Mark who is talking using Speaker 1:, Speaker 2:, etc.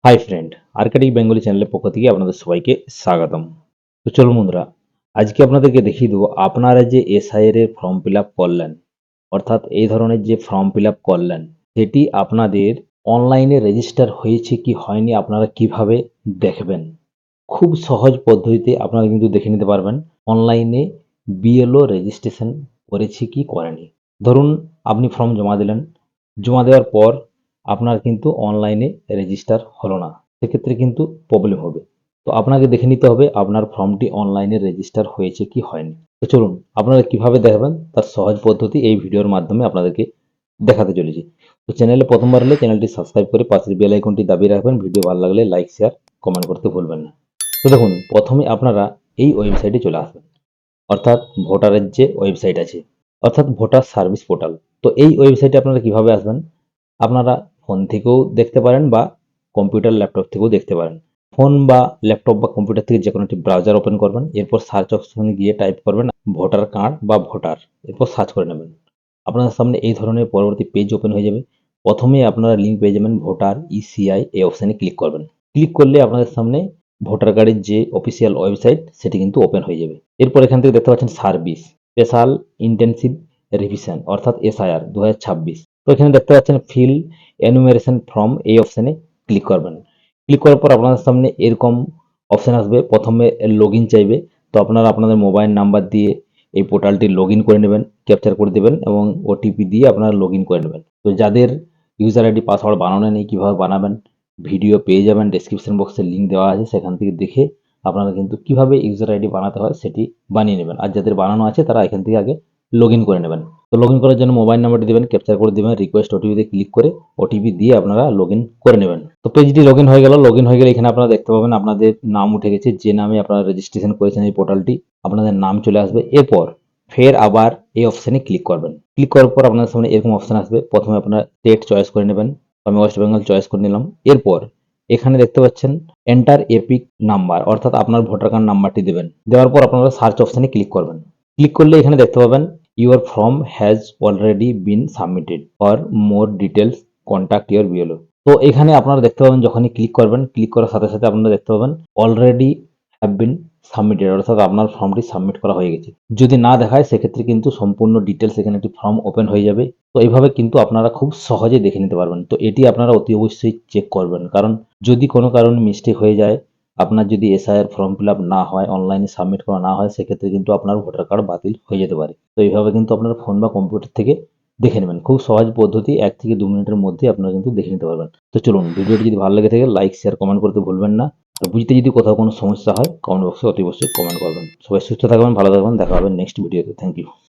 Speaker 1: Hi friend, আর্কাডিক Bengali চ্যানেলের পক্ষ থেকে আপনাদের সবাইকে স্বাগতম। তো চলুন বন্ধুরা, আজকে আপনাদেরকে দেখিয়ে দেবো আপনারা যে এসআইআর এর ফর্ম ফিল আপ করলেন, অর্থাৎ এই ধরনের যে ফর্ম ফিল আপ করলেন সেটি আপনাদের অনলাইনে রেজিস্টার হয়েছে কি হয়নি আপনারা কিভাবে দেখবেন। খুব সহজ পদ্ধতিতে আপনারা কিন্তু দেখে নিতে পারবেন অনলাইনে বিএলও রেজিস্ট্রেশন করেছে কি করেনি। ধরুন আপনি ফর্ম জমা দিলেন, জমা দেওয়ার পর আপনার কিন্তু অনলাইনে রেজিস্টার হলো না, সেক্ষেত্রে কিন্তু প্রবলেম হবে। তো আপনাকে দেখে নিতে হবে আপনার ফর্মটি অনলাইনে রেজিস্টার হয়েছে কি হয়নি। তো চলুন আপনারা কিভাবে দেখবেন তার সহজ পদ্ধতি এই ভিডিওর মাধ্যমে আপনাদেরকে দেখাতে চলেছি। তো চ্যানেলে প্রথমবার হলে চ্যানেলটি সাবস্ক্রাইব করে পাশের বেল আইকনটি দাবিয়ে রাখবেন। ভিডিও ভালো লাগলে লাইক শেয়ার কমেন্ট করতে ভুলবেন না। তো দেখুন, প্রথমে আপনারা এই ওয়েবসাইটে চলে আসবেন, অর্থাৎ ভোটারের যে ওয়েবসাইট আছে, অর্থাৎ ভোটার সার্ভিস পোর্টাল। তো এই ওয়েবসাইটে আপনারা কিভাবে আসবেন, আপনারা ফোন থেকেও দেখতে পারেন বা কম্পিউটার ল্যাপটপ থেকেও দেখতে পারেন। ফোন বা ল্যাপটপ বা কম্পিউটার থেকে যে কোনো একটি ব্রাউজার ওপেন করবেন, এরপর সার্চ অপশনে গিয়ে টাইপ করবেন ভোটার কার্ড বা ভোটার, এরপর সার্চ করে নেবেন। আপনার সামনে এই ধরনের পরবর্তী পেজ ওপেন হয়ে যাবে। প্রথমে আপনারা লিঙ্ক পেয়ে যাবেন ভোটার ইসিআই, এই অপশানে ক্লিক করবেন। ক্লিক করলে আপনাদের সামনে ভোটার কার্ডের যে অফিসিয়াল ওয়েবসাইট সেটি কিন্তু ওপেন হয়ে যাবে। এরপর এখান থেকে দেখতে পাচ্ছেন সার্ভিস স্পেশাল ইন্টেনসিভ রিভিশন, অর্থাৎ এসআইআর 2026। তো এখানে দেখতে পাচ্ছেন ফিল এনুমেরেশন ফর্ম, এই অপশানে ক্লিক করবেন। ক্লিক করার পর আপনাদের সামনে এরকম অপশান আসবে। প্রথমে লগ ইন চাইবে, তো আপনারা আপনাদের মোবাইল নাম্বার দিয়ে এই পোর্টালটি লগ ইন করে নেবেন, ক্যাপচার করে দেবেন এবং ওটিপি দিয়ে আপনারা লগ ইন করে নেবেন। তো যাদের ইউজার আইডি পাসওয়ার্ড বানানো নেই, কীভাবে বানাবেন ভিডিও পেয়ে যাবেন, ডেসক্রিপশন বক্সে লিঙ্ক দেওয়া আছে, সেখান থেকে দেখে আপনারা কিন্তু কিভাবে ইউজার আইডি বানাতে হয় সেটি বানিয়ে নেবেন। আর যাদের বানানো আছে তারা এখান থেকে আগে লগ ইন করে নেবেন। তো লগ ইন করার জন্য মোবাইল নাম্বারটি দেবেন, ক্যাপচার করে দেবেন, রিকোয়েস্ট ওটিপিতে ক্লিক করে ওটিপি দিয়ে আপনারা লগ ইন করে নেবেন। তো পেজটি লগ ইন হয়ে গেল। লগ ইন হয়ে গেলে এখানে আপনারা দেখতে পাবেন আপনাদের নাম উঠে গেছে, যে নামে আপনারা রেজিস্ট্রেশন করেছেন এই পোর্টালটি, আপনাদের নাম চলে আসবে। এরপর ফের আবার এই অপশানে ক্লিক করবেন। ক্লিক করার পর আপনাদের সামনে এরকম অপশান আসবে। প্রথমে আপনারা স্টেট চয়েস করে নেবেন, আমি ওয়েস্ট বেঙ্গল চয়েস করে নিলাম। এরপর এখানে দেখতে পাচ্ছেন এন্টার এপিক নাম্বার, অর্থাৎ আপনার ভোটার কার্ড নাম্বারটি দেবেন। দেওয়ার পর আপনারা সার্চ অপশানে ক্লিক করবেন। ক্লিক করলে এখানে দেখতে পাবেন your form has already been submitted, for more details contact your BLO. তো এখানে আপনারা দেখতে পাবেন যখনই ক্লিক করবেন, ক্লিক করার সাথে সাথে আপনারা দেখতে পাবেন অলরেডি হ্যাভ বিন সাবমিটেড, অর্থাৎ আপনার ফর্মটি সাবমিট করা হয়ে গেছে। যদি না দেখায় সেক্ষেত্রে কিন্তু সম্পূর্ণ ডিটেলস এখানে একটি ফর্ম ওপেন হয়ে যাবে। তো এইভাবে কিন্তু আপনারা খুব সহজে দেখে নিতে পারবেন। তো এটি আপনারা অতি অবশ্যই চেক করবেন, কারণ যদি কোনো কারণে মিস্টেক হয়ে যায়, আপনার যদি এসআইআর ফর্ম ফিল আপ না হয়, অনলাইনে সাবমিট করা না হয়, সেক্ষেত্রে কিন্তু আপনার ভোটার কার্ড বাতিল হয়ে যেতে পারে। তো এইভাবে কিন্তু আপনারা ফোন বা কম্পিউটার থেকে দেখে নেবেন। খুব সহজ পদ্ধতি, 1 থেকে 2 মিনিটের মধ্যে আপনারা কিন্তু দেখে নিতে পারবেন। তো চলুন, ভিডিওটি যদি ভালো লেগে থাকে লাইক শেয়ার কমেন্ট করতে ভুলবেন না। আর বুঝতে যদি কোথাও কোনো সমস্যা হয় কমেন্ট বক্সে অতি অবশ্যই কমেন্ট করবেন। সবাই সুস্থ থাকবেন, ভালো থাকবেন, দেখা হবে নেক্সট ভিডিওতে। Thank you.